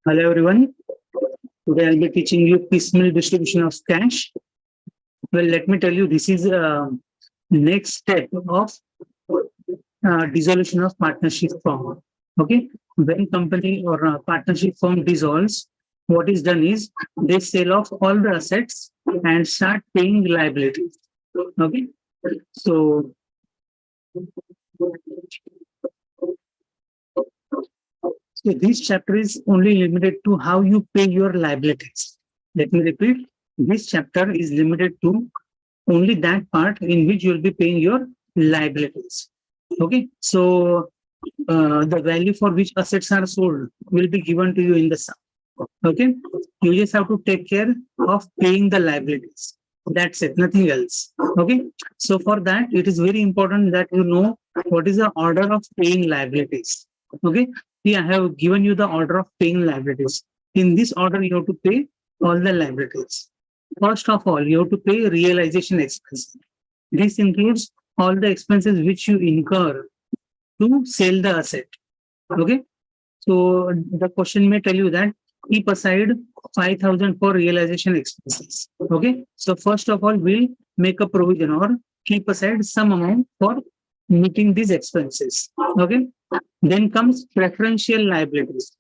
Hello everyone. Today I'll be teaching you piecemeal distribution of cash. Well, let me tell you, this is next step of dissolution of partnership firm. Okay, when company or partnership firm dissolves, what is done is they sell off all the assets and start paying liabilities. Okay, so so this chapter is only limited to how you pay your liabilities. Let me repeat. This chapter is limited to only that part in which you will be paying your liabilities. Okay, so the value for which assets are sold will be given to you in the sum. Okay, you just have to take care of paying the liabilities. That's it, nothing else. Okay, so for that, it is very important that you know what is the order of paying liabilities. Okay, see, I have given you the order of paying liabilities. In this order, you have to pay all the liabilities. First of all, you have to pay realization expenses. This includes all the expenses which you incur to sell the asset. Okay. So the question may tell you that keep aside 5,000 for realization expenses. Okay. So first of all, we'll make a provision or keep aside some amount for meeting these expenses. Okay. Then comes preferential liabilities.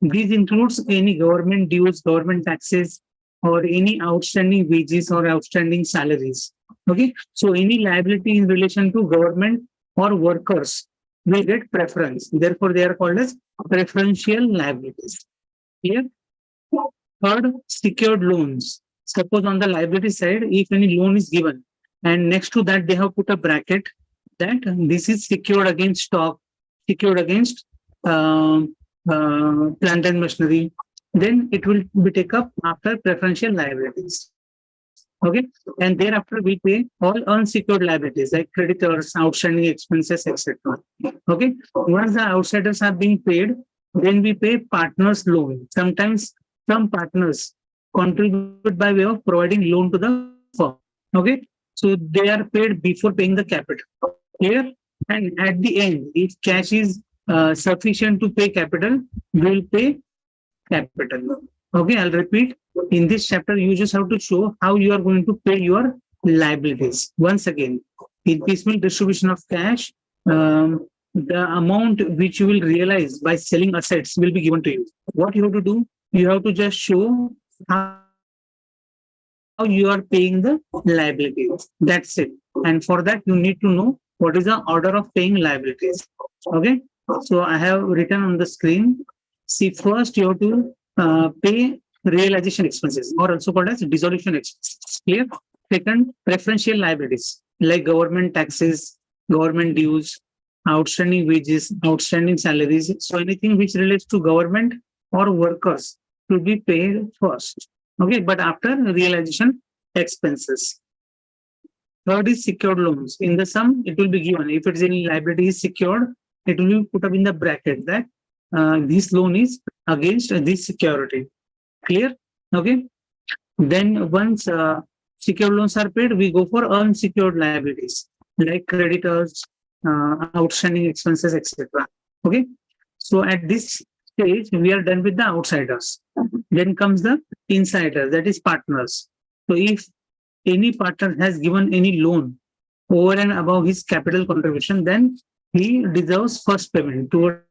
This includes any government dues, government taxes, or any outstanding wages or outstanding salaries. Okay. So any liability in relation to government or workers will get preference. Therefore, they are called as preferential liabilities. Clear? Third, secured loans. Suppose on the liability side, if any loan is given, and next to that they have put a bracket that this is secured against stock, secured against plant and machinery, then it will be take up after preferential liabilities. Okay, and thereafter we pay all unsecured liabilities like creditors, outstanding expenses, etc. Okay, once the outsiders are being paid, then we pay partners' loan. Sometimes some partners contribute by way of providing loan to the firm. Okay, so they are paid before paying the capital. Clear? And at the end, if cash is sufficient to pay capital, we will pay capital. Okay, I'll repeat. In this chapter, you just have to show how you are going to pay your liabilities. Once again, in piecemeal distribution of cash, the amount which you will realize by selling assets will be given to you. What you have to do, you have to just show how you are paying the liabilities. That's it. And for that, you need to know what is the order of paying liabilities. Okay. So I have written on the screen. See, first you have to pay realization expenses, or also called as dissolution expenses. Clear? Second, preferential liabilities like government taxes, government dues, outstanding wages, outstanding salaries. So anything which relates to government or workers should be paid first. Okay, but after realization expenses. Third is secured loans. In the sum, it will be given. If it is any liability is secured, it will be put up in the bracket that this loan is against this security. Clear? Okay. Then once secured loans are paid, we go for unsecured liabilities like creditors, outstanding expenses, etc. Okay. So at this stage, we are done with the outsiders. Then comes the insider, that is partners. So if any partner has given any loan over and above his capital contribution, then he deserves first payment towards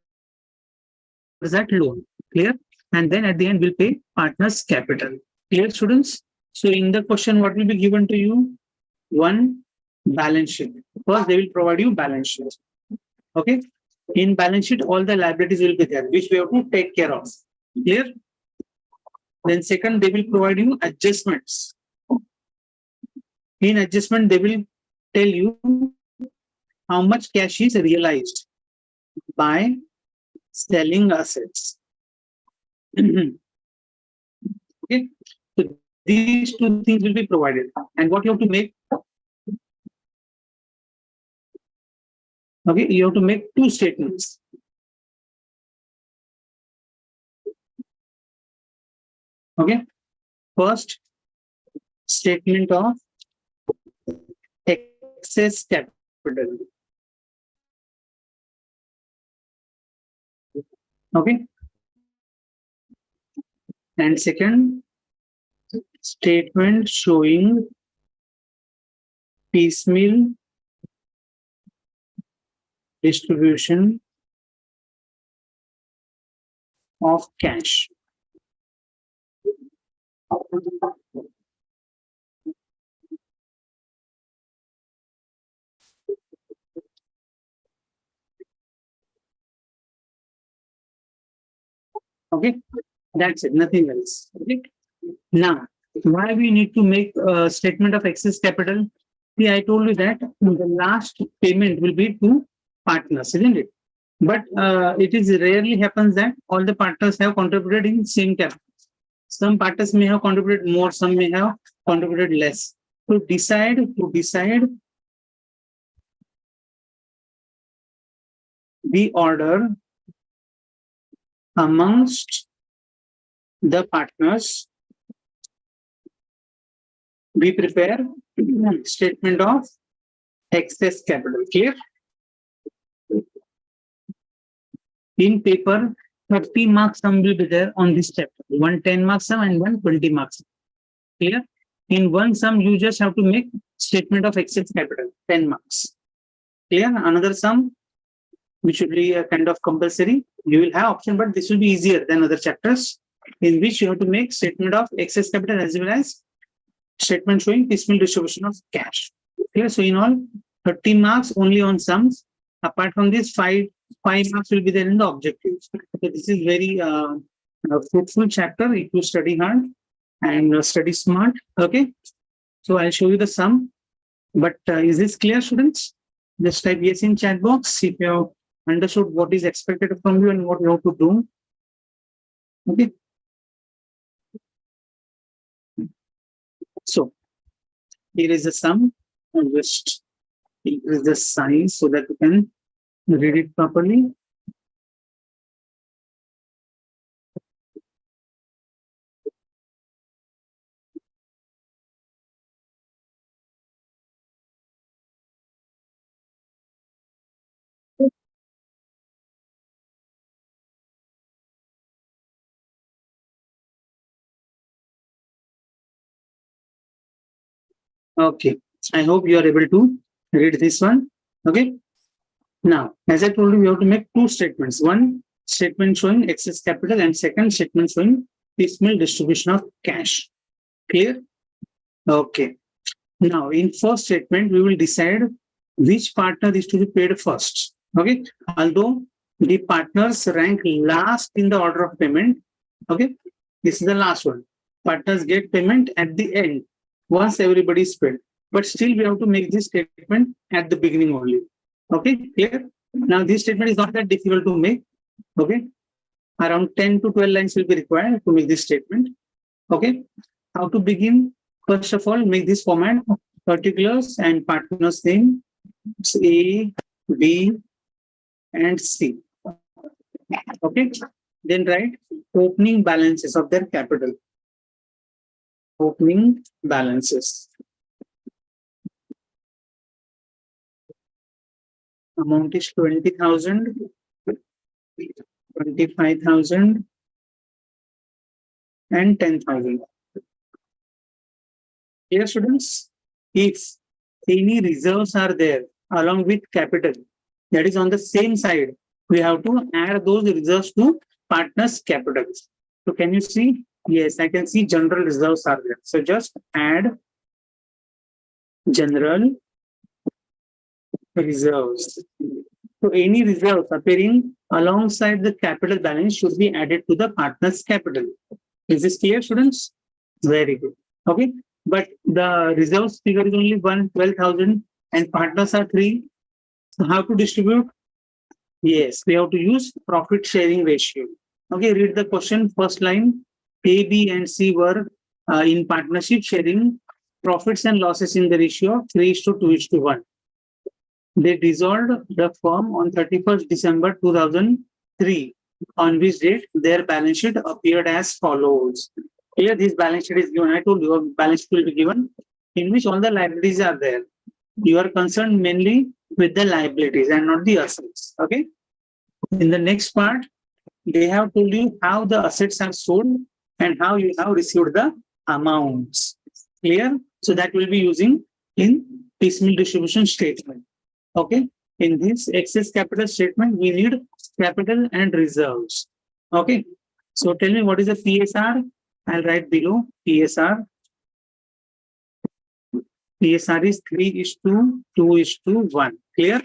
that loan. Clear? And then at the end, we'll pay partners' capital. Clear, students? So in the question, what will be given to you? One, balance sheet. First, they will provide you balance sheet. Okay. In balance sheet, all the liabilities will be there, which we have to take care of. Clear? Then second, they will provide you adjustments. In adjustment, they will tell you how much cash is realized by selling assets. Okay. So these two things will be provided. And what you have to make? Okay, you have to make two statements. Okay. First, statement of excess capital. Okay. And second, statement showing piecemeal distribution of cash. Okay, that's it, nothing else. Okay. Now, why we need to make a statement of excess capital? See, I told you that the last payment will be to partners, isn't it? But it is rarely happens that all the partners have contributed in same capital. Some partners may have contributed more, some may have contributed less. To decide the order amongst the partners, we prepare statement of excess capital. Clear? In paper, 30 marks sum will be there on this chapter. One 10 marks sum and one 20 marks sum. Clear? In one sum, you just have to make statement of excess capital, 10 marks. Clear? Another sum, which should be a kind of compulsory. You will have option, but this will be easier than other chapters, in which you have to make statement of excess capital as well as statement showing piecemeal distribution of cash. Okay, so in all, 30 marks only on sums. Apart from this, five marks will be there in the objectives. So this is very fruitful chapter if you study hard and study smart. Okay, so I'll show you the sum. But is this clear, students? Just type yes in chat box if you have understood what is expected from you and what you have to do. Okay. So here is the sum. I'll just increase the size so that you can read it properly. Okay, I hope you are able to read this one. Okay. Now, as I told you, we have to make two statements. One statement showing excess capital and second statement showing piecemeal distribution of cash. Clear? Okay. Now, in first statement, we will decide which partner is to be paid first. Okay. Although the partners rank last in the order of payment. Okay. This is the last one. Partners get payment at the end once everybody is paid. But still, we have to make this statement at the beginning only. Okay, clear? Now, this statement is not that difficult to make. Okay, around 10 to 12 lines will be required to make this statement. Okay, how to begin? First of all, make this format: particulars and partners name A, B, and C. Okay, then write opening balances of their capital. Opening balances. Amount is 20,000, 25,000, and 10,000. Here, students, if any reserves are there along with capital, that is on the same side, we have to add those reserves to partners' capital. So, can you see? Yes, I can see general reserves are there. So, just add general reserves. So any reserves appearing alongside the capital balance should be added to the partner's capital. Is this clear, students? Very good. Okay. But the reserves figure is only 12,000 and partners are 3. So how to distribute? Yes, we have to use profit sharing ratio. Okay, read the question. First line, A, B, and C were in partnership sharing profits and losses in the ratio 3:2:1. They dissolved the firm on 31st December 2003, on which date their balance sheet appeared as follows. Here, this balance sheet is given. I told you a balance sheet will be given in which all the liabilities are there. You are concerned mainly with the liabilities and not the assets. Okay. In the next part, they have told you how the assets are sold and how you have received the amounts. Clear? So that will be using in piecemeal distribution statement. Okay. In this excess capital statement, we need capital and reserves. Okay. So tell me what is the PSR? I'll write below PSR. PSR is 3:2:1. Clear?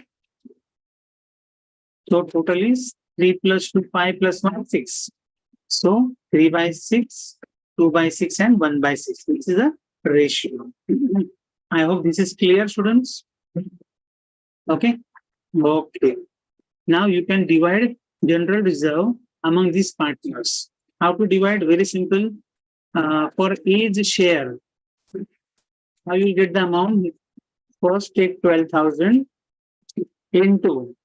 So total is 3 plus 2, 5 plus 1, 6. So 3/6, 2/6, and 1/6. This is a ratio. I hope this is clear, students. Okay. Okay. Now you can divide general reserve among these partners. How to divide? Very simple. For each share, how you get the amount? First, take 12,000 into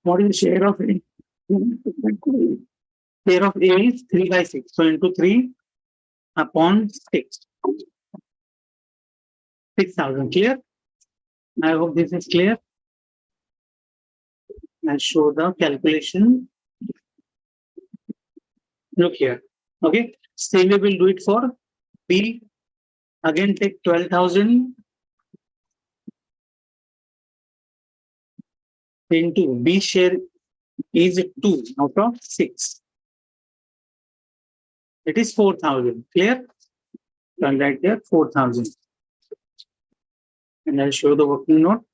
what is the share of A? Share of A is 3/6. So into 3 upon 6. 6,000. Clear? I hope this is clear. I'll show the calculation. Look here. Okay. Same way we'll do it for B. Again, take 12,000 into B share is 2 out of 6. It is 4,000. Clear? So I'll write there 4,000. And I'll show the working note.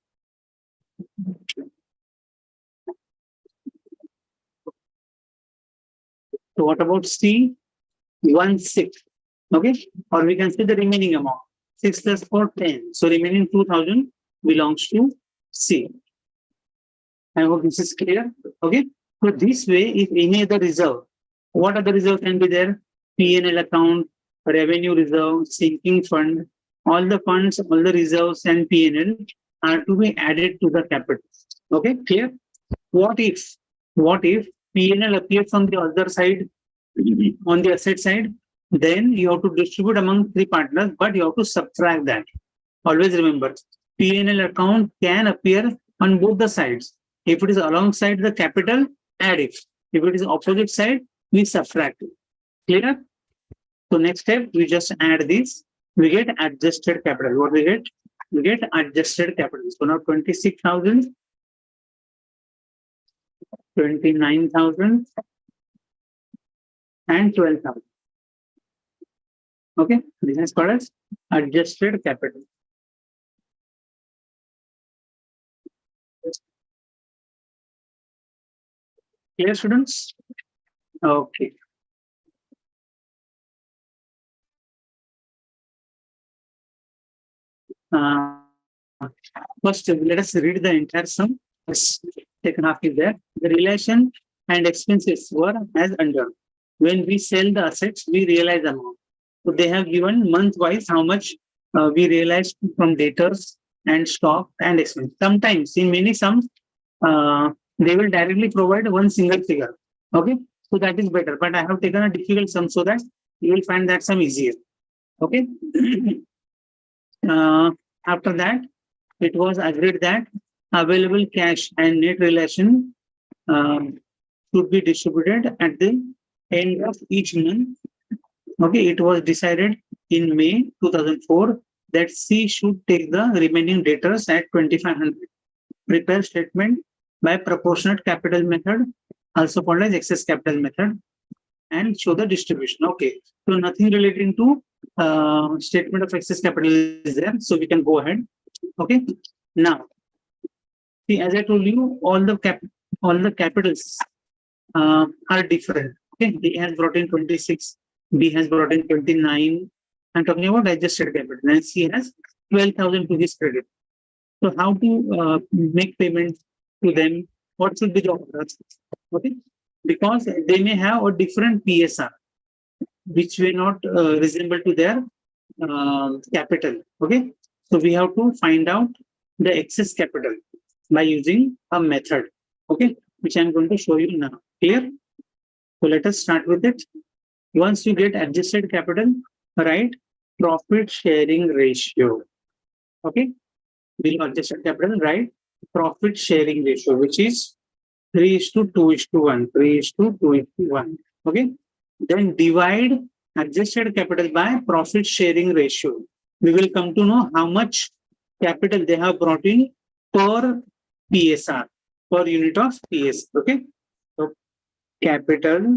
So what about C? 1/6. Okay. Or we can say the remaining amount. 6 plus 4, 10. So remaining 2,000 belongs to C. I hope this is clear. Okay. So this way, if any other reserve, what other reserve can be there? P&L account, revenue reserve, sinking fund, all the funds, all the reserves and P&L are to be added to the capital. Okay, clear? What if P&L appears on the other side, on the asset side, then you have to distribute among 3 partners, but you have to subtract that. Always remember, P&L account can appear on both the sides. If it is alongside the capital, add it. If it is opposite side, we subtract it. Clear? So next step, we just add this. We get adjusted capital. What we get? We get adjusted capital. So now 26,000, 29,000, and 12,000. Okay, this is called as adjusted capital. Clear, students? Okay. First, let us read the entire sum. Second half is there. The relation and expenses were as under. When we sell the assets, we realize amount. So they have given month-wise how much we realized from debtors and stock and expense. Sometimes, in many sums, they will directly provide one single figure. Okay, so that is better. But I have taken a difficult sum so that you will find that sum easier. Okay. After that, it was agreed that available cash and net relation should be distributed at the end of each month. Okay, it was decided in May 2004 that C should take the remaining debtors at 2,500. Prepare statement by proportionate capital method, also called as excess capital method, and show the distribution. Okay, so nothing relating to statement of excess capital is there, so we can go ahead. Okay, now see, as I told you, all the capitals are different. Okay, A has brought in 26, B has brought in 29. I'm talking about adjusted capital, and C has 12,000 to his credit. So how to make payment to them? What should be the order? Okay, because they may have a different PSR, which may not resemble to their capital. Okay, so we have to find out the excess capital by using a method. Okay, which I'm going to show you now. Clear? So let us start with it. Once you get adjusted capital, write profit sharing ratio. Okay, below adjusted capital, write profit sharing ratio, which is 3:2:1. 3:2:1. Okay. Then divide adjusted capital by profit sharing ratio. We will come to know how much capital they have brought in per PSR, per unit of PS. Okay. So capital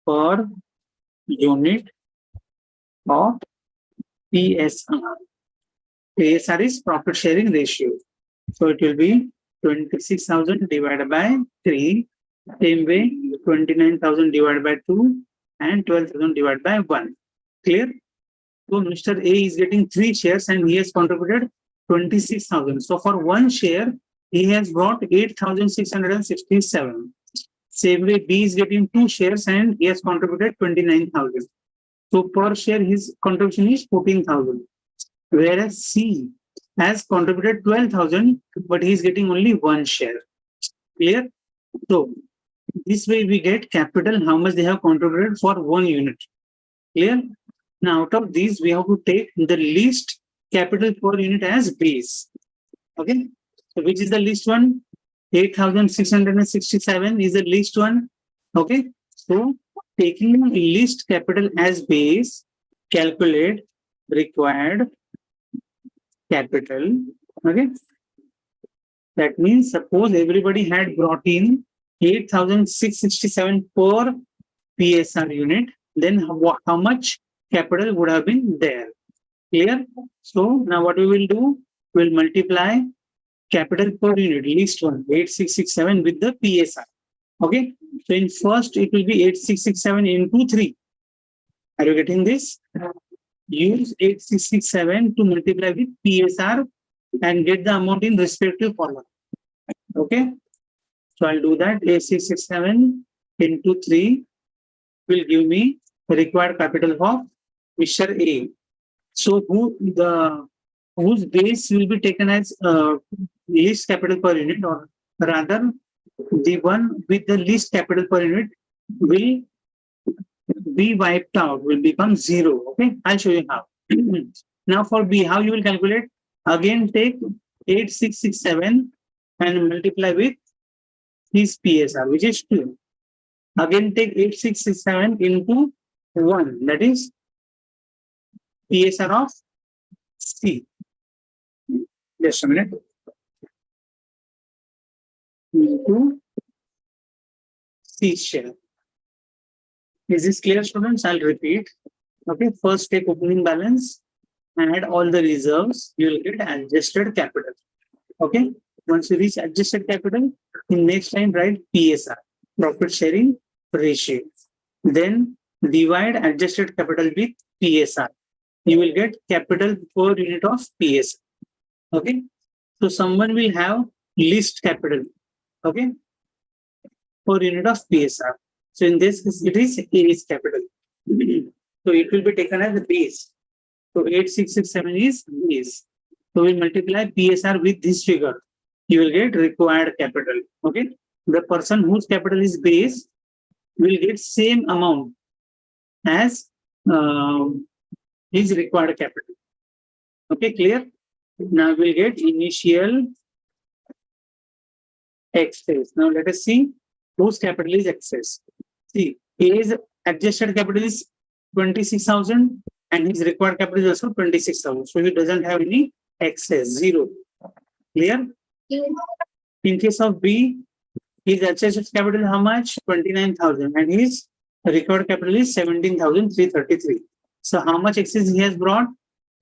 per unit of PSR. PSR is profit sharing ratio. So it will be 26,000 divided by 3. Same way, 29,000 divided by 2 and 12,000 divided by 1. Clear? So Mr. A is getting 3 shares and he has contributed 26,000. So for 1 share, he has brought 8,667. Same way, B is getting 2 shares and he has contributed 29,000. So per share, his contribution is 14,000. Whereas C has contributed 12,000, but he is getting only 1 share. Clear? So this way we get capital, how much they have contributed for 1 unit. Clear? Now out of these, we have to take the least capital per unit as base. Okay? So which is the least one? 8,667 is the least one. Okay? So taking least capital as base, calculate required capital. Okay? That means suppose everybody had brought in 8,667 per PSR unit, then how much capital would have been there? Clear? So now what we will do, we'll multiply capital per unit, least one, 8,667 with the PSR. Okay? So in first, it will be 8,667 into 3. Are you getting this? Use 8,667 to multiply with PSR and get the amount in respective column. Okay? So I'll do that. 8,667 into 3 will give me the required capital of Mr. A. So whose base will be taken as least capital per unit, or rather the one with the least capital per unit will be wiped out, will become 0. Okay, I'll show you how. Now for B, how you will calculate? Again, take 8,667 and multiply with his PSR, which is 2. Again, take 8,667 into 1, that is PSR of C. Just a minute. Into C share. Is this clear, students? I'll repeat. Okay, first take opening balance, add all the reserves, you will get adjusted capital. Okay, once you reach adjusted capital, in next time write PSR, profit sharing ratio. Then divide adjusted capital with PSR. You will get capital per unit of PSR. Okay, so someone will have least capital. Okay, per unit of PSR. So in this case, it is A's capital. So it will be taken as the base. So 8,667 is base. So we multiply PSR with this figure. You will get required capital. Okay. The person whose capital is base will get same amount as his required capital. Okay, clear? Now we'll get initial excess. Now let us see whose capital is excess. See, A's adjusted capital is 26,000 and his required capital is also 26,000. So he doesn't have any excess, 0. Clear? In case of B, his adjusted capital is how much? 29,000 and his required capital is 17,333. So how much excess he has brought?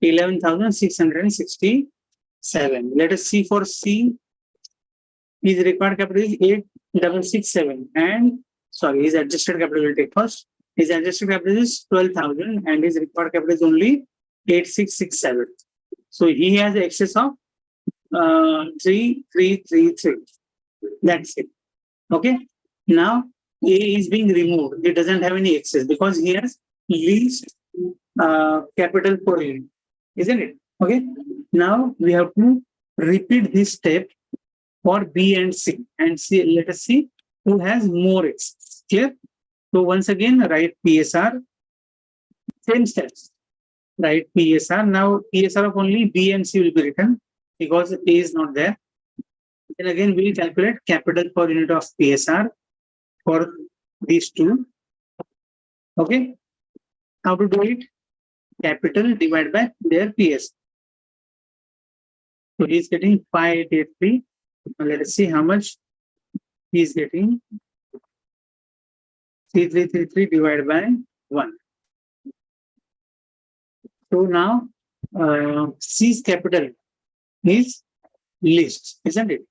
11,667. Let us see for C. His required capital is 8,667 and his adjusted capital will take first. His adjusted capital is 12,000 and his required capital is only 8,667. So he has excess of 3,333. That's it. Okay. Now A is being removed. It doesn't have any excess because he has least capital per unit, isn't it? Okay. Now we have to repeat this step for B and C, and see. Let us see who has more excess. Clear? So once again, write PSR. Same steps. Write PSR. Now PSR of only B and C will be written. because the P is not there. Then again, we will calculate capital per unit of PSR for these two. Okay. How to do it? Capital divided by their PS. So he is getting 5883. Let us see how much he is getting. 3333 divided by 1. So now C's capital is least, isn't it?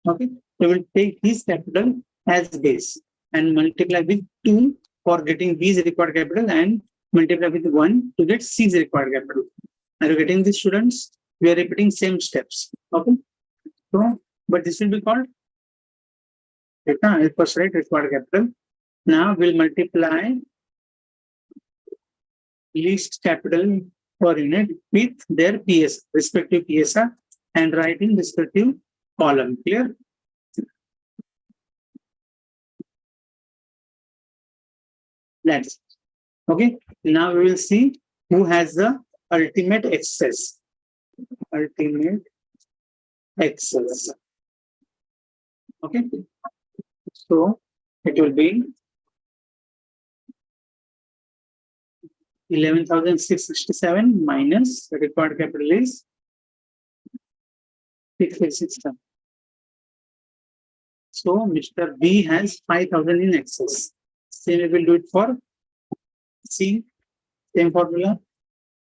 Okay. So we'll take his capital as base and multiply with 2 for getting B's required capital and multiply with 1 to get C's required capital. Are you getting this, students? We are repeating same steps. Okay. So, but this will be called first rate required capital. Now we'll multiply least capital per unit with their PS, respective PSR, and write in respective column. Clear? That's okay. Now we will see who has the ultimate excess. Ultimate excess. Okay. So it will be 11,667 minus the required capital is 667. So Mr. B has 5,000 in excess. Same we will do it for C. Same formula.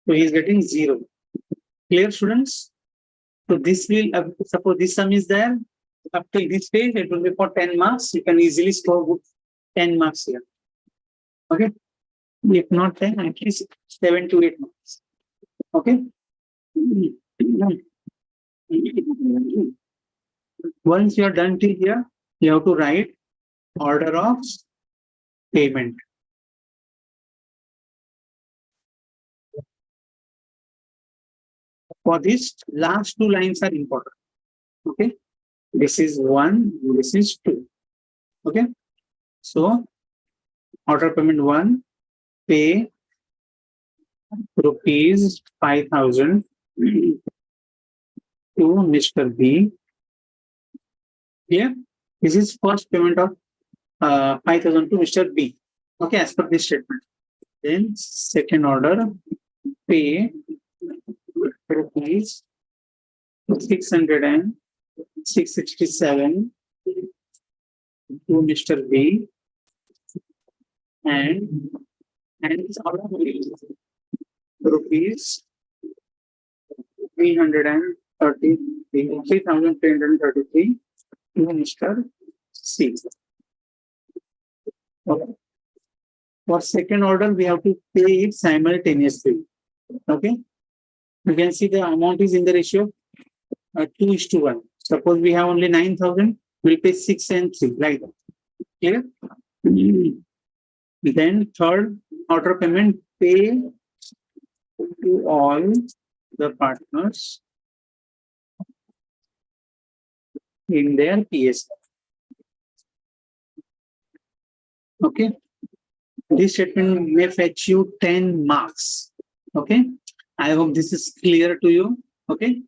So he is getting 0. Clear, students? So this will, suppose this sum is there, up till this page, it will be for 10 marks. You can easily score 10 marks here. Okay. If not 10, at least 7 to 8 marks. Okay. Once you are done till here, you have to write order of payment. For this, last 2 lines are important. Okay. This is 1, this is 2. Okay. So, order payment 1, pay rupees 5,000 to Mr. B. Here, this is first payment of 5,000 to Mr. B. Okay, as per this statement. Then second order, pay rupees 667 to Mr. B, and this order rupees 3,333 to Mr. C. Okay. For second order, we have to pay it simultaneously. Okay. You can see the amount is in the ratio 2:1. Suppose we have only 9,000, we'll pay 6 and 3, like that. Clear? Then third order payment, pay to all the partners in their PS. Okay. This statement may fetch you 10 marks. Okay. I hope this is clear to you. Okay.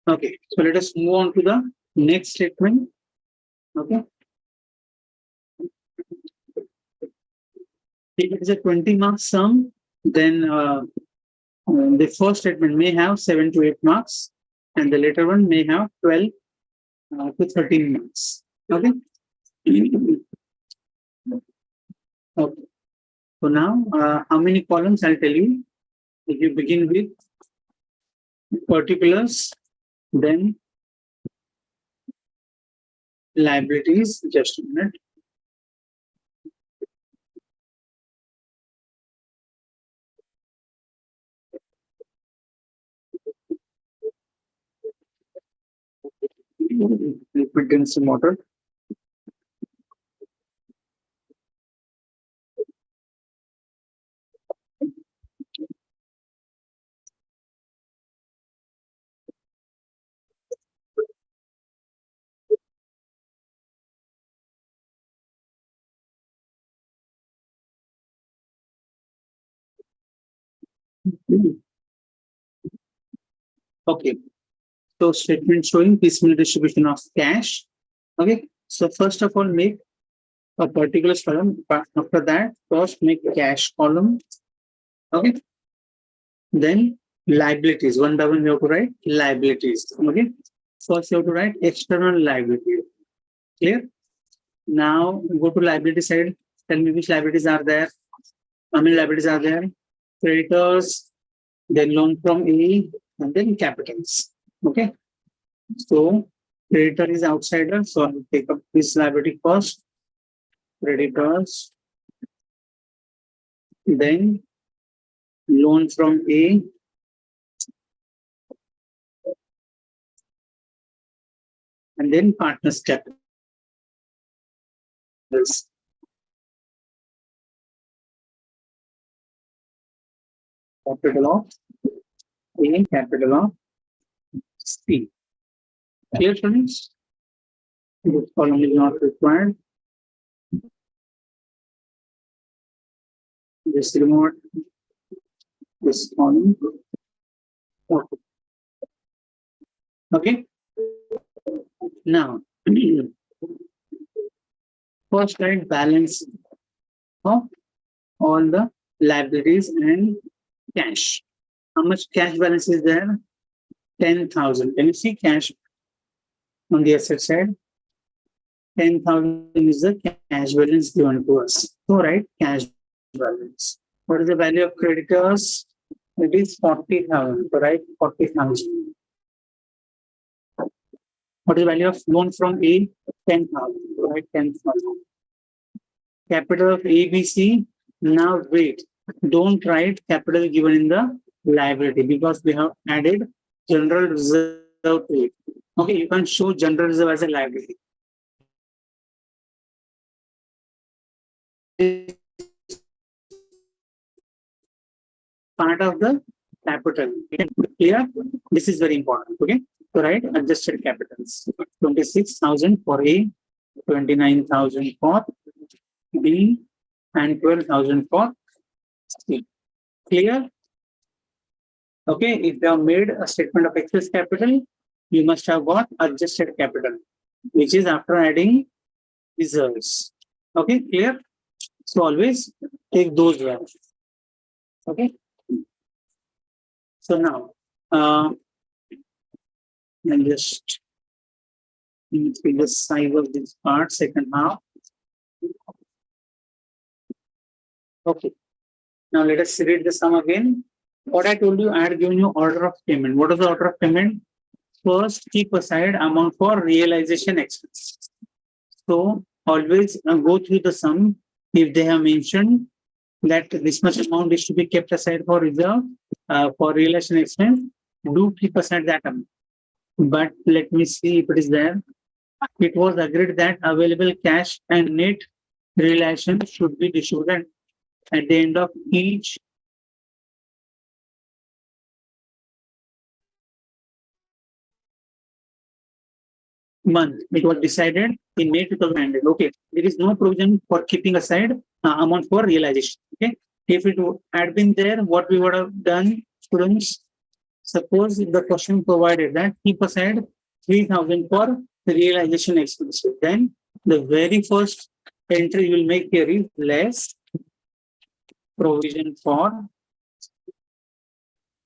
Okay. So let us move on to the next statement. Okay. If it is a 20 mark sum, then the first statement may have 7 to 8 marks, and the later one may have 12 to 13 marks. Okay. Okay. So now, how many columns? I'll tell you. If you begin with particulars, then liabilities. Just a minute. Liquid dense water. Okay. So statement showing piecemeal distribution of cash. Okay. So first of all, make a particular column. After that, first make cash column. Okay. Then liabilities. One by one, you have to write liabilities. Okay. First, you have to write external liability. Clear? Now go to liability side. Tell me which liabilities are there. How many liabilities are there? Creditors, then loan from A, and then capitals. Okay. So creditor is outsider. So I'll take up this liability first. Creditors, then loan from A, and then partners capitals. Capital of A, capital of C. Clear, students? This column is not required. Just remove this column. Okay. Okay. Now, first write balance of all the liabilities and cash. How much cash balance is there? 10,000. Can you see cash on the asset side? 10,000 is the cash balance given to us. So, right, cash balance. What is the value of creditors? It is 40,000, right? 40,000. What is the value of loan from A? 10,000, right? 10,000. Capital of ABC. Now, wait. Don't write capital given in the liability because we have added general reserve to it. Okay, you can show general reserve as a liability. Part of the capital. Clear? This is very important. Okay. So write adjusted capitals. 26,000 for A, 29,000 for B, and 12,000 for C. Clear? Okay. If you have made a statement of excess capital, you must have got adjusted capital, which is after adding reserves. Okay. Clear? So always take those values. Okay. So now, I'll just increase the size of this part, second half. Okay. Now let us read the sum again. What I told you, I had given you order of payment. What is the order of payment? First, keep aside amount for realization expense. So always go through the sum. If they have mentioned that this much amount is to be kept aside for reserve for realization expense, do keep aside that amount. But let me see if it is there. It was agreed that available cash and net realization should be distributed at the end of each month. It was decided in May 2019. Okay, there is no provision for keeping aside amount for realization. Okay, if it had been there, what we would have done, students? Suppose the question provided that keep aside 3,000 for realization expenses. Then the very first entry you will make here is less provision for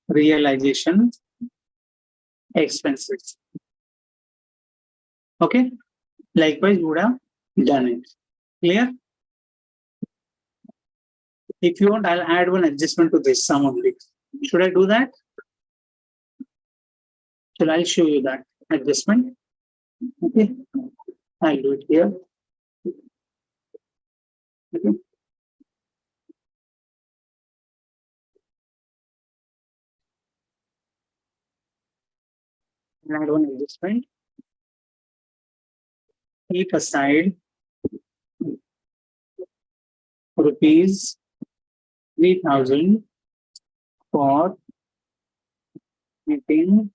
realization expenses. Okay. Likewise, you would have done it. Clear? If you want, I'll add one adjustment to this sum only. Should I do that? So I'll show you that adjustment. Okay. I'll do it here. Okay. I'll add one adjustment. Keep aside rupees 3,000 for meeting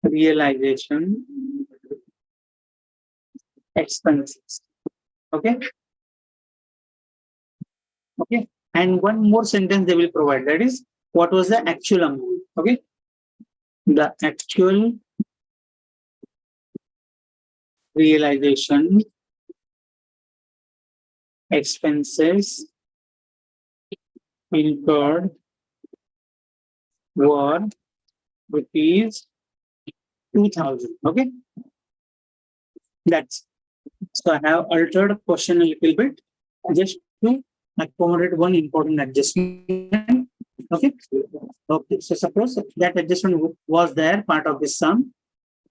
realization expenses. Okay. Okay. And one more sentence they will provide, that is, what was the actual amount? Okay, the actual realization expenses incurred were rupees 2,000. Okay, that's so I have altered question a little bit just to accommodate one important adjustment. Okay, okay. So suppose that adjustment was there part of the sum,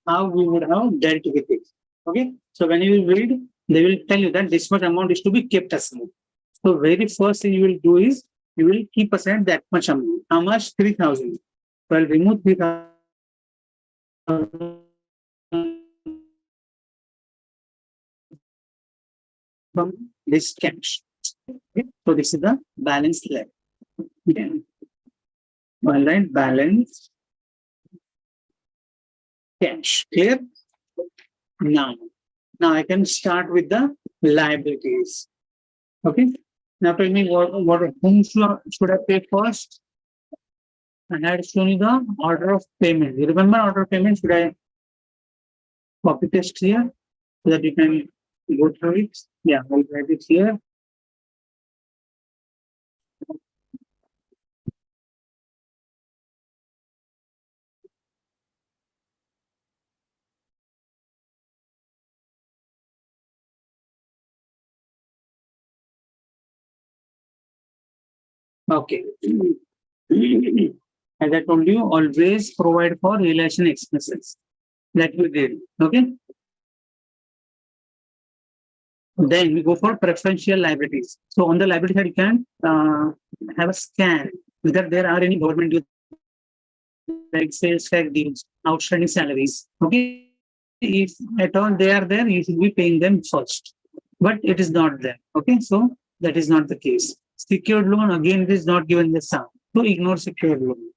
how we would have dealt with it. Okay, so when you will read, they will tell you that this much amount is to be kept aside. So very first thing you will do is you will keep aside that much amount. How much? 3,000. So I'll remove 3,000 from this cash. Okay? So this is the balance left. Okay. All right, balance cash. Clear? Now I can start with the liabilities. Okay. Now tell me whom should I pay first? I had shown you the order of payment. You remember order of payment? Should I copy paste here so that you can go through it? Yeah, I'll write it here. Okay. As I told you, always provide for relation expenses. That we did. Okay. Then we go for preferential liabilities. So on the liability side, you can have a scan whether there are any government dues like sales tax dues, outstanding salaries. Okay. If at all they are there, you should be paying them first. But it is not there. Okay. So that is not the case. Secured loan, again, it is not given the sum. So ignore secured loan.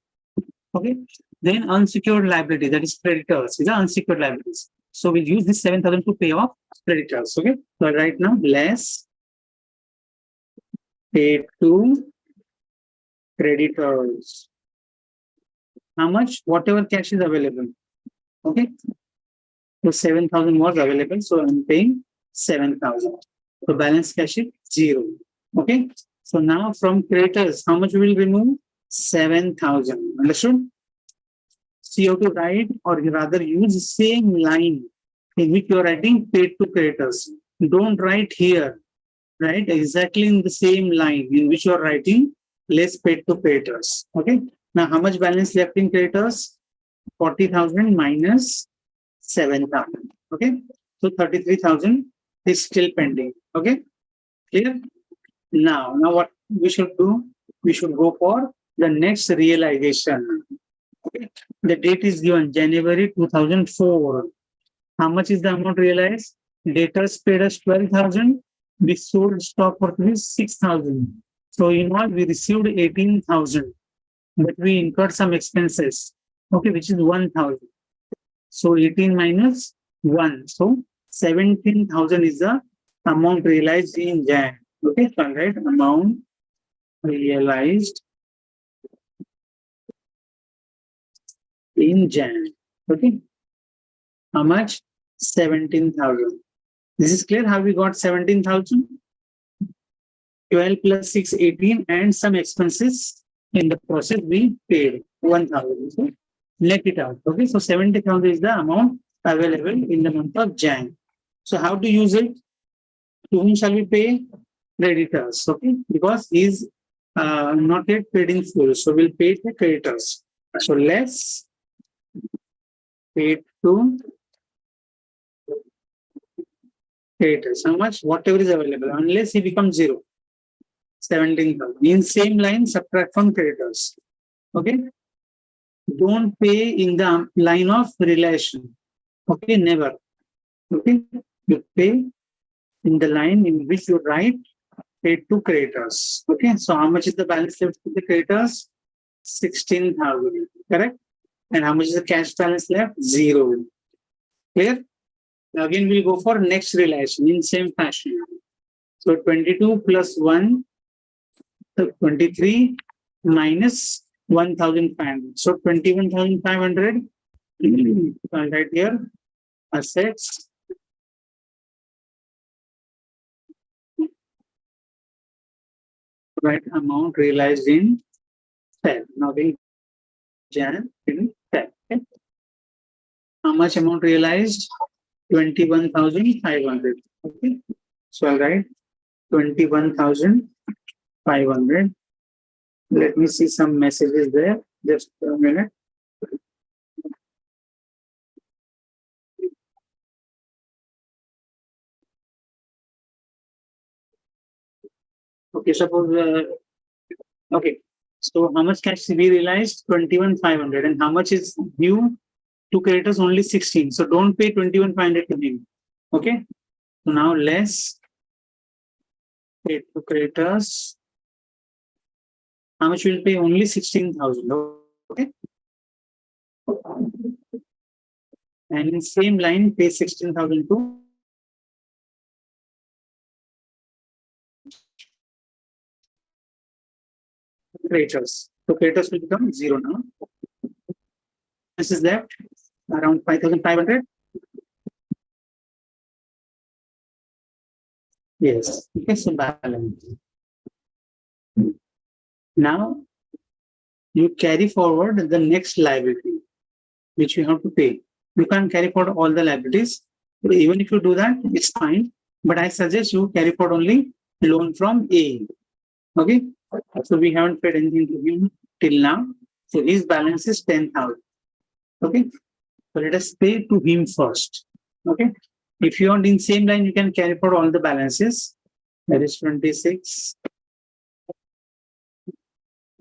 Okay. Then unsecured liability, that is creditors, is the unsecured liabilities. So we'll use this 7,000 to pay off creditors. Okay. So right now, less paid to creditors. How much? Whatever cash is available. Okay. So 7,000 was available. So I'm paying 7,000. So balance cash is 0. Okay. So now from creditors, how much we will remove? 7,000. Understood? So you have to write or rather use the same line in which you are writing paid to creditors. Don't write here. Right? Exactly in the same line in which you are writing less paid to creditors. Okay. Now how much balance left in creditors? 40,000 minus 7,000. Okay. So 33,000 is still pending. Okay. Clear? Now what we should do? We should go for the next realization. Okay. The date is given January 2004. How much is the amount realized? Debtors paid us 12,000. We sold stock for 6,000. So in all, we received 18,000, but we incurred some expenses. Okay, which is 1,000. So 18 minus 1. So 17,000 is the amount realized in Jan. Okay, so right, amount realized in Jan. Okay, how much? 17,000. This is clear how we got 17,000? 12 plus 6, 18, and some expenses in the process we paid 1,000. So let it out. Okay, so 70,000 is the amount available in the month of Jan. So how to use it? To whom shall we pay? Creditors. Okay, because he's not yet paid in full. So we'll pay to creditors. So less paid to creditors. How much? Whatever is available, unless he becomes 0. 17,000. In same line, subtract from creditors. Okay. Don't pay in the line of relation. Okay, never. Okay, you pay in the line in which you write paid to creditors. Okay, so how much is the balance left to the creditors? 16,000. Correct. And how much is the cash balance left? 0. Clear? Now again, we'll go for next relation in same fashion. So 22 plus 1, So 23 minus 1,500. So 21,500. I'll write here assets. Right amount realized in Feb. Now in Jan in Feb. Okay. How much amount realized? 21,500. Okay. So I'll write 21,500. Let me see some messages there. Just a minute. Okay, suppose okay. So how much cash we realized? 21,500. And how much is due to creditors? Only 16. So don't pay 21,500 to him. Okay. So now less pay to creditors. How much will pay? Only 16,000. Okay. And in same line, pay 16,000 to creditors. So creditors will become 0 now. This is left around 5,500. Yes. Okay, so balance. Now you carry forward the next liability, which you have to pay. You can't carry forward all the liabilities. Even if you do that, it's fine. But I suggest you carry forward only loan from A. Okay. So we haven't paid anything to him till now. So his balance is 10,000. Okay. So let us pay to him first. Okay. If you are in same line, you can carry forward all the balances. That is 26.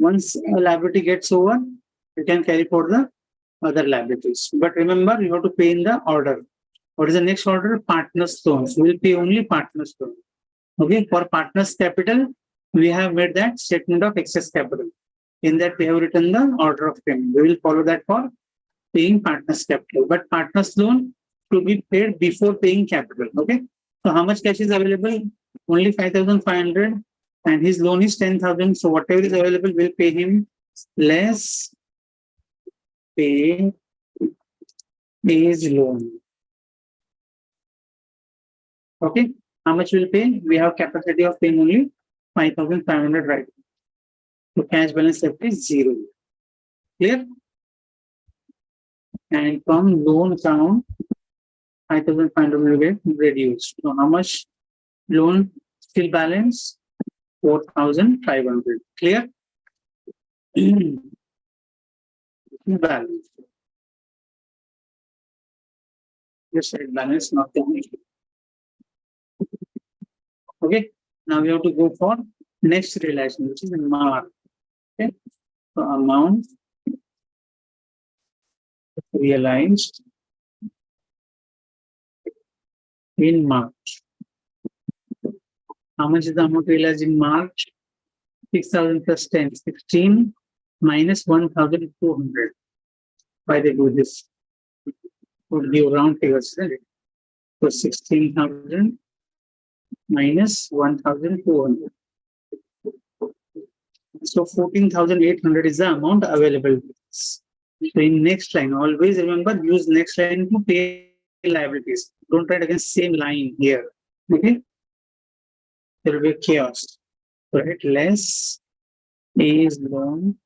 Once a liability gets over, you can carry forward the other liabilities. But remember, you have to pay in the order. What is the next order? Partners loans. We will pay only partners loan. Okay. For partners capital, we have made that statement of excess capital. In that, we have written the order of payment. We will follow that for paying partners capital. But partners loan to be paid before paying capital. Okay. So how much cash is available? Only 5,500. And his loan is 10,000. So whatever is available, we'll pay him less pay his loan. Okay. How much will pay? We have capacity of paying only 5,500 right. So cash balance left is 0. Clear? And from loan account, 5,500 will get reduced. So how much loan still balance? 4,500. Clear? Balance. Just said balance, not the money. Okay. Now we have to go for next realization, which is mark. Okay. So amount realized in March. How much is the amount realized in March? 6,000 plus 10, 16 minus 1,200. Why they do this? Would give round figures, right? So 16,000 minus 1,200. So 14,800 is the amount available. So in next line, always remember, use next line to pay liabilities. Don't write against same line here. Okay. There will be chaos. Right? Less is loan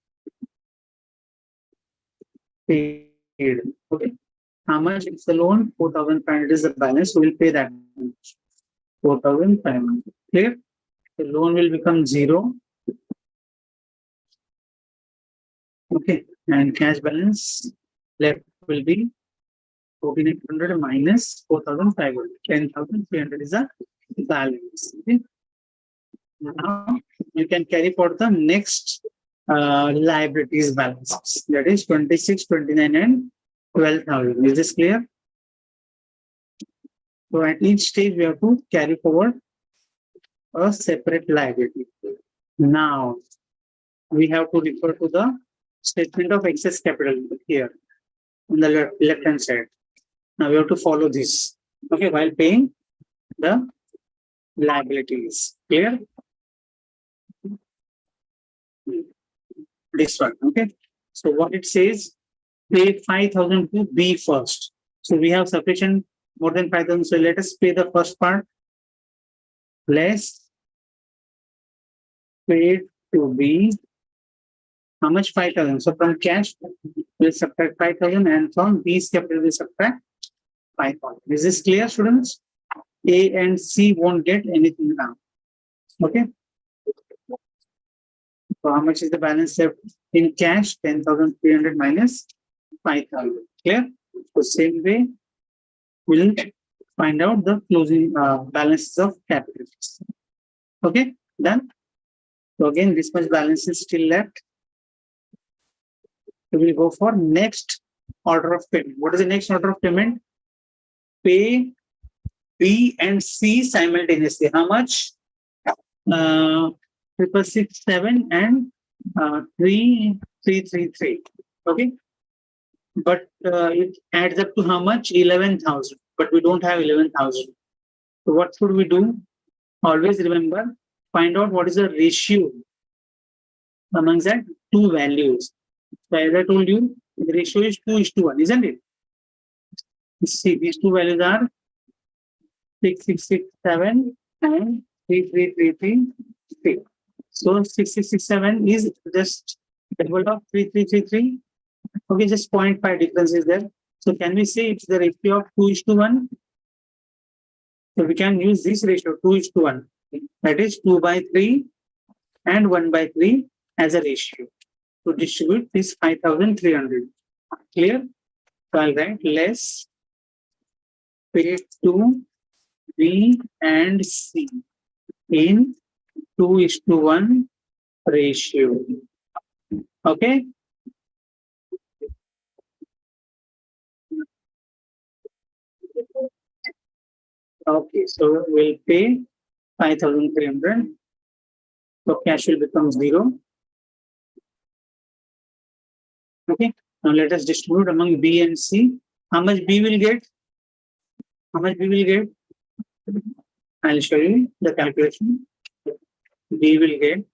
paid. Okay. How much is the loan? 4,500 is the balance. We will pay that much. 4,500. Clear? The loan will become 0. Okay. And cash balance left will be 14,800 minus 4,500. 10,300 is the balance. Okay. Now you can carry forward the next liabilities balances. That is 26, 29, and 12,000. Is this clear? So at each stage, we have to carry forward a separate liability. Now we have to refer to the statement of excess capital here on the left hand side. Now we have to follow this. Okay, while paying the liabilities. Clear? This one. Okay. So what it says, pay 5,000 to B first. So we have sufficient more than 5,000. So let us pay the first part less paid to B. How much? 5,000. So from cash, we'll subtract 5,000 and from B's capital, we'll subtract 5,000. Is this clear, students? A and C won't get anything now. Okay. So how much is the balance left in cash? 10,300 minus 5,000. Clear? So same way, we'll find out the closing balances of capital. Okay, done. So again, this much balance is still left. So we'll go for next order of payment. What is the next order of payment? Pay B and C simultaneously. How much? 667 and 3333. Okay. But it adds up to how much? 11,000. But we don't have 11,000. So what should we do? Always remember, find out what is the ratio amongst that two values. So as I told you, the ratio is 2:1, isn't it? See, these two values are 6667 and 3333. So 6667 is just double of 3333. Okay, just 0.5 difference is there. So can we say it's the ratio of 2:1? So we can use this ratio 2:1. That is 2/3 and 1/3 as a ratio to distribute this 5,300. Clear? So I'll write less pay to B and C in 2:1 ratio. Okay. Okay, so we'll pay 5,300. So cash will become 0. Okay, now let us distribute among B and C. How much B will get? How much B will get? I'll show you the calculation. B will get,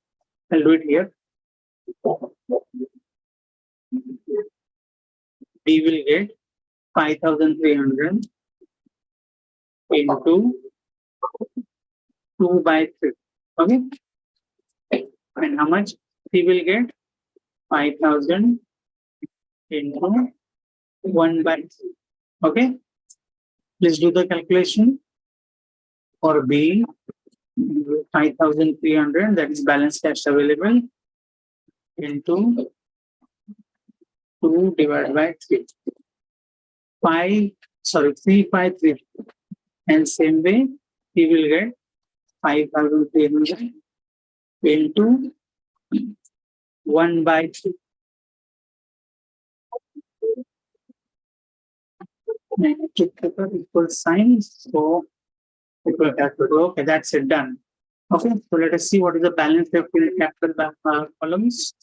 I'll do it here. B will get 5,300 into 2/3. Okay. And how much he will get? 5,000 into 1/3. Okay. Please do the calculation for B. 5,300, that is balance cash available, into 2 divided by 3. 353. And same way, he will get 5,300 into 1/3. Equal sign. So equal capital. Okay, that's it, done. Okay, so let us see what is the balance left in the capital columns.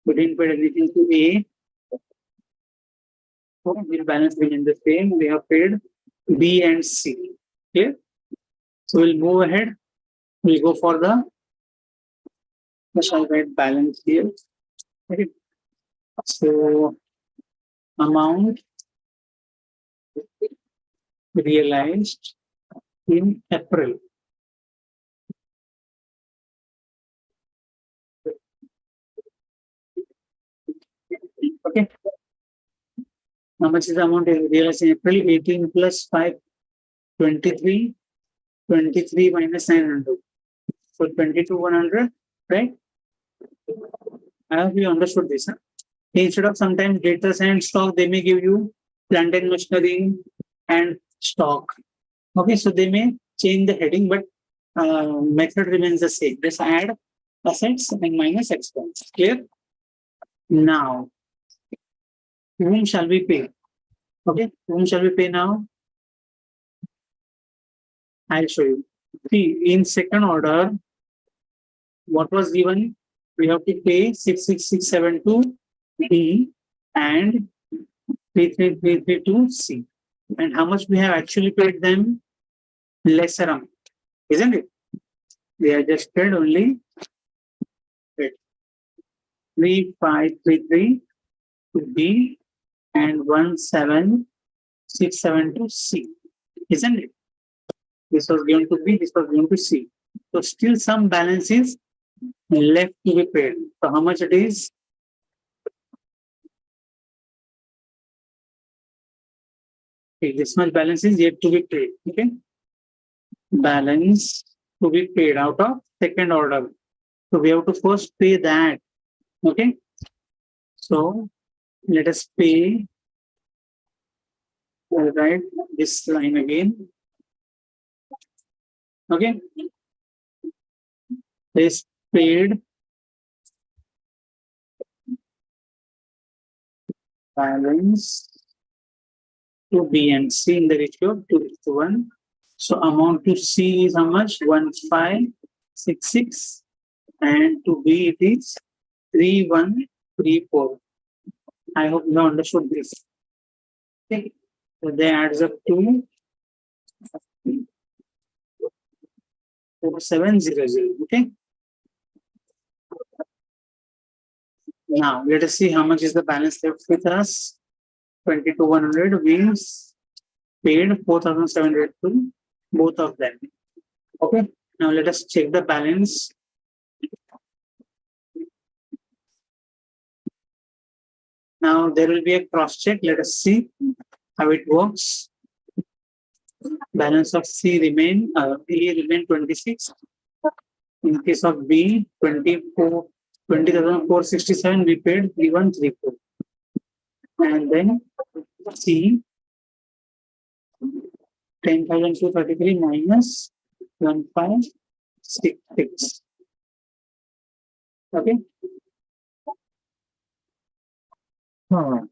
We didn't pay anything to A. So we'll balance remain the same. We have paid B and C. Clear? So we'll move ahead. We'll go for the balance here. Okay. So amount realized in April. Okay. How much is the amount realized in April? 18 plus 5, 23. 23 minus 900. So 22,100, right? I hope you understood this. Huh? Instead of sometimes debtors and stock, they may give you plant and machinery and stock. Okay, so they may change the heading, but method remains the same. Just add assets and minus expense. Clear? Now, whom shall we pay? Okay, whom shall we pay now? I'll show you. See, in second order, what was given? We have to pay 66,672 B and 3333 C. And how much we have actually paid them? Lesser amount, isn't it? We have just paid only 3533 to B and 1767 to C, isn't it? This was given to B, this was given to C. So still some balance is left to be paid. So how much it is? Okay, this much balance is yet to be paid. Okay. Balance to be paid out of second order. So we have to first pay that. Okay. So let us pay. Right, this line again. Okay. Is paid balance to B and C in the ratio of 2:1. So amount to C is how much? 1566, and to B it is 3134. I hope you understood this. Okay. So they adds up to 4700. Okay. Now let us see how much is the balance left with us. 22,100 means paid 4,700 to both of them. Okay. Now let us check the balance. Now there will be a cross check. Let us see how it works. Balance of C remain, A remain 26. In case of B, 20,467, we paid 3134. And then C, 10,233 minus 1566. Okay.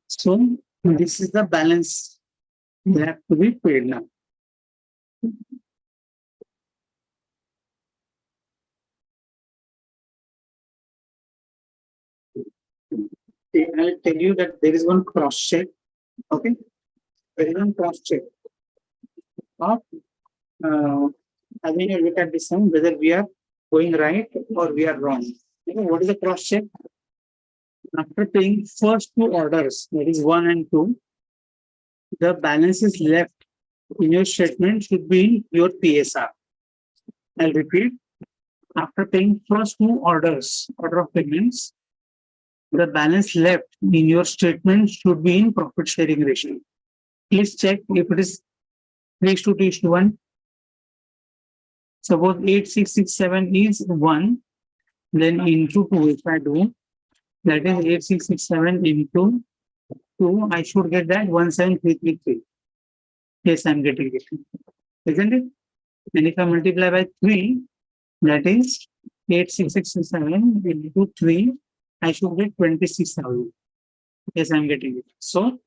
So this is the balance we have to be paid now. I'll tell you that there is one cross check. Okay. There is one cross check of having a look at this sum, whether we are going right or we are wrong. You know, what is the cross check? After paying first two orders, that is 1 and 2, the balance is left in your statement should be in your PSR. I'll repeat. After paying first two orders, order of payments, the balance left in your statement should be in profit sharing ratio. Please check if it is 3:2:1. Suppose 8667 is 1, then into 2, if I do, that is 8667 into 2, I should get that 17333. Yes, I'm getting it. Isn't it? And if I multiply by 3, that is 8667 into 3, I should get 26,000. Yes, I'm getting it. So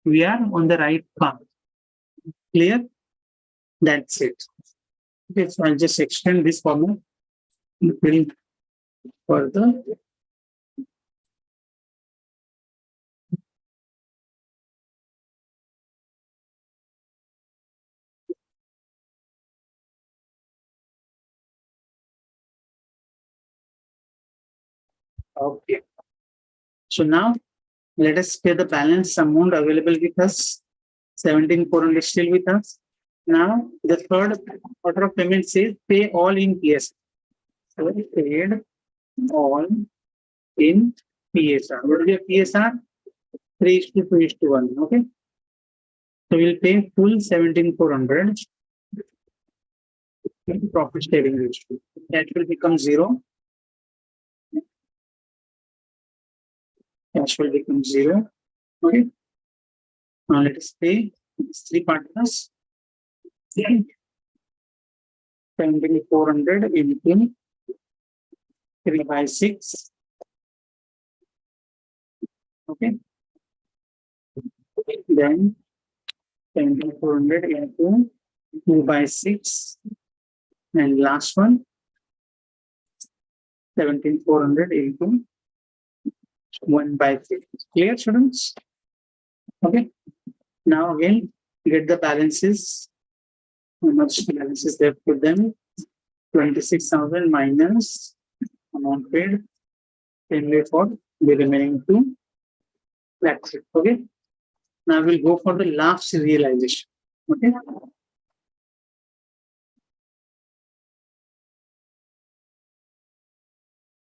we are on the right path. Clear? That's it. Okay, so I'll just extend this formula further. Okay. So now let us pay the balance amount available with us. 17,400 is still with us. Now the third order of payment says pay all in PSR. So paid all in PSR. What is your PSR? 3:2:1. Okay. So we'll pay full 17,400. Profit sharing ratio. That will become 0. Cash will become 0. Okay. Now let us pay these three partners. 17,400 into 3/6. Okay. Then 17,400 into 2/6. And last one, 17,400 into 1/6. Clear, students? Okay. Now again, get the balances. How much balance is left with them? 26,000 minus amount paid. 10 for The remaining two. That's it. Okay. Now we'll go for the last realization. Okay.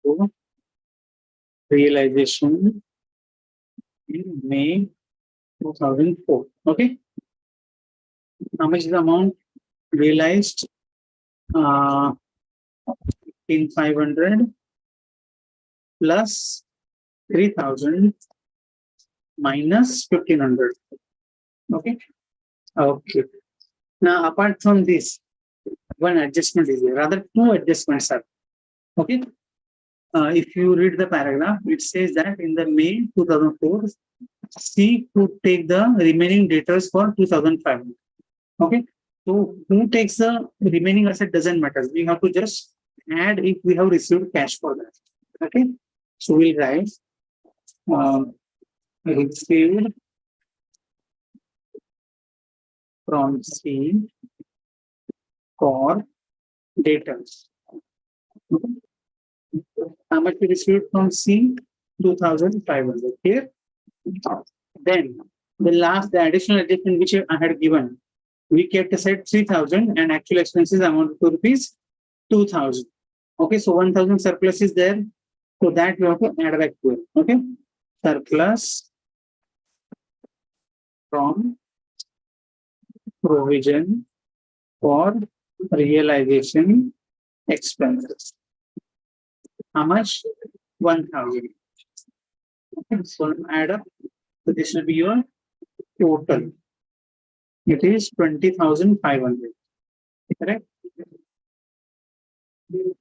So, realization in May 2004. Okay. How much is the amount realized? Uh, 15,500 plus 3,000 minus 1,500. Okay. Okay. Now, apart from this, one adjustment is there. Rather, two adjustments are. Okay. If you read the paragraph, it says that in the May 2004, C could take the remaining debtors for 2,500. Okay. So who takes the remaining asset doesn't matter. We have to just add if we have received cash for that. Okay. So we'll write received from C for debtors. Okay. How much we received from C? 2,500. Here. Then the additional adjustment which I had given, we kept aside 3,000 and actual expenses amounted to rupees 2,000. Okay, so 1,000 surplus is there. So that we have to add back to it. Okay, surplus from provision for realization expenses. How much? 1,000. Okay, so add up. So this will be your total. It is 20,500. Correct? You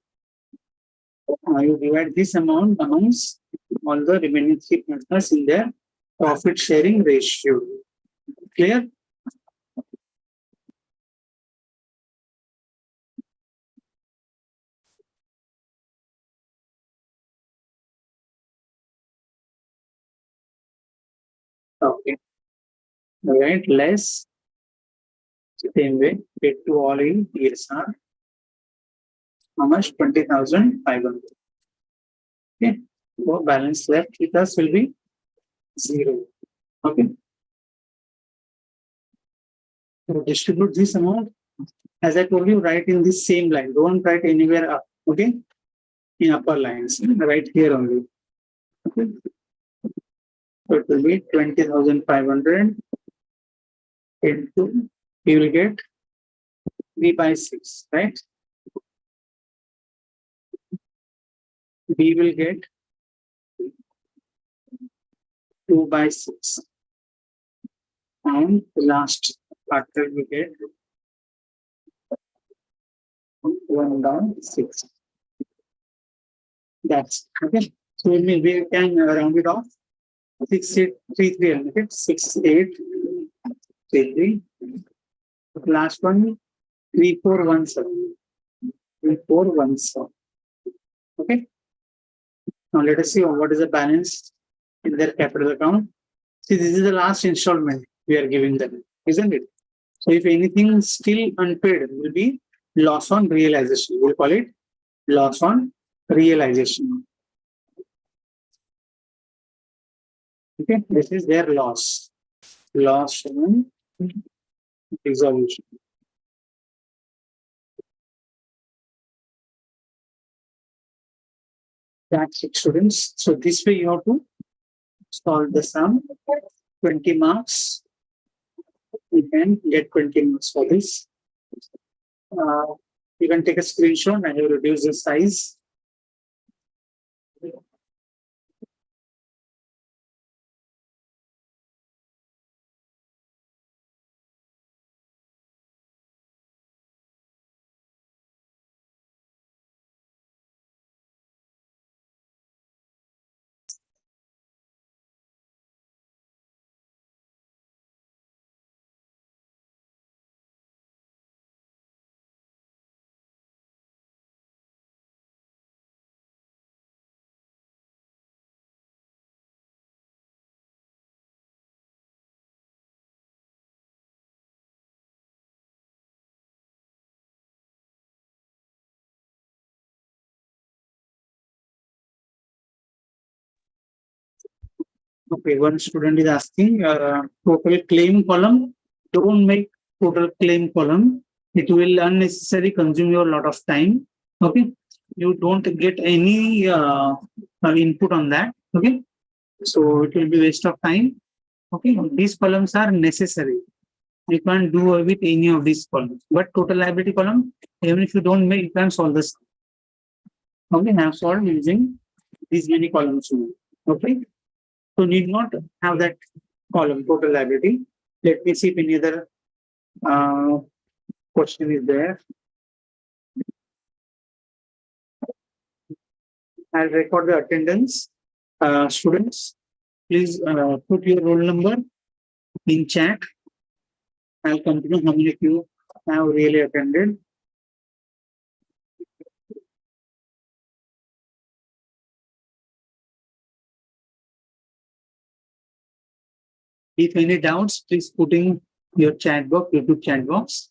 divide this amount amongst all the remaining three partners in their profit sharing ratio. Clear? Okay. All right. Less. Same way. Paid to all in ESR. How much? 20,500. Okay. So balance left with us will be 0. Okay. So distribute this amount. As I told you, write in this same line. Don't write anywhere up. Okay. In upper lines. Right here only. Okay. So it will be 20,500 into, we will get 3/6, right? We will get 2/6. And the last factor we get 1/6. That's okay. So we can round it off. 6833, okay? 6833. Last one 3417. 3417. Okay. Now let us see what is the balance in their capital account. See, this is the last installment we are giving them, isn't it? So if anything still unpaid will be loss on realization. We'll call it loss on realization. Okay, this is their loss. Loss on resolution. That's it, students. So this way you have to solve the sum. 20 marks. You can get 20 marks for this. You can take a screenshot and you reduce the size. Okay, one student is asking total claim column. Don't make total claim column. It will unnecessarily consume your lot of time. Okay, you don't get any input on that. Okay, so it will be waste of time. Okay, these columns are necessary. You can't do with any of these columns. But total liability column, even if you don't make, you can solve this. Okay, have solved using these many columns. Okay, so need not have that column total liability. Let me see if any other question is there. I'll record the attendance. Students, please put your roll number in chat. I'll come to know how many of you have really attended. If any doubts, please put in your chat box, YouTube chat box.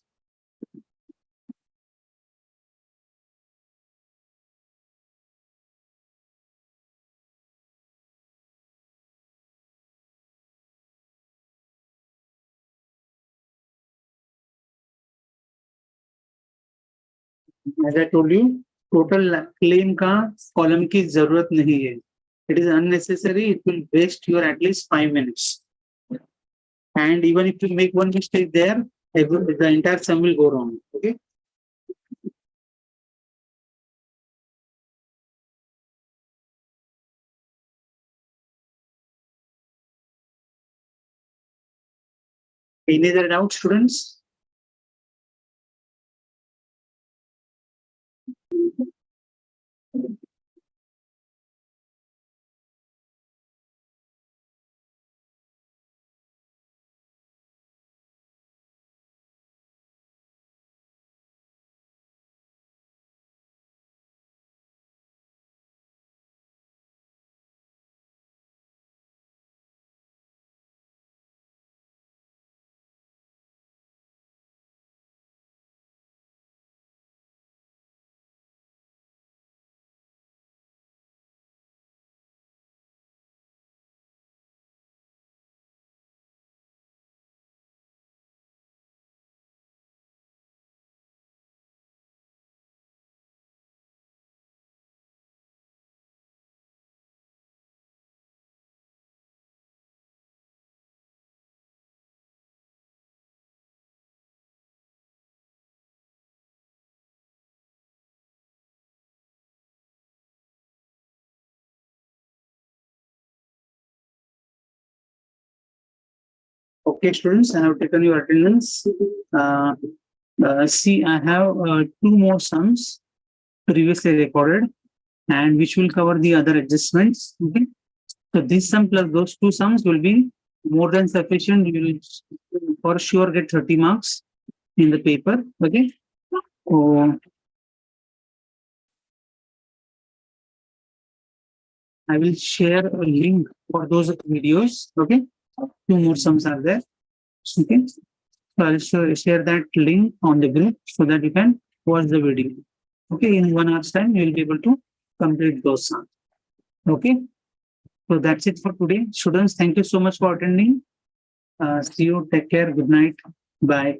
As I told you, total claim का column की जरूरत नहीं है. It is unnecessary. It will waste your at least 5 minutes. And even if you make one mistake there, the entire sum will go wrong. Okay. Any other doubt, students? Okay, students, I have taken your attendance. See, I have two more sums previously recorded and which will cover the other adjustments. Okay. So this sum plus those two sums will be more than sufficient. You will for sure get 30 marks in the paper. Okay. So I will share a link for those videos. Okay. Two more sums are there. Okay. So I'll share that link on the group so that you can watch the video. Okay. In 1 hour's time, you will be able to complete those sums. Okay. So that's it for today. Students, thank you so much for attending. See you. Take care. Good night. Bye.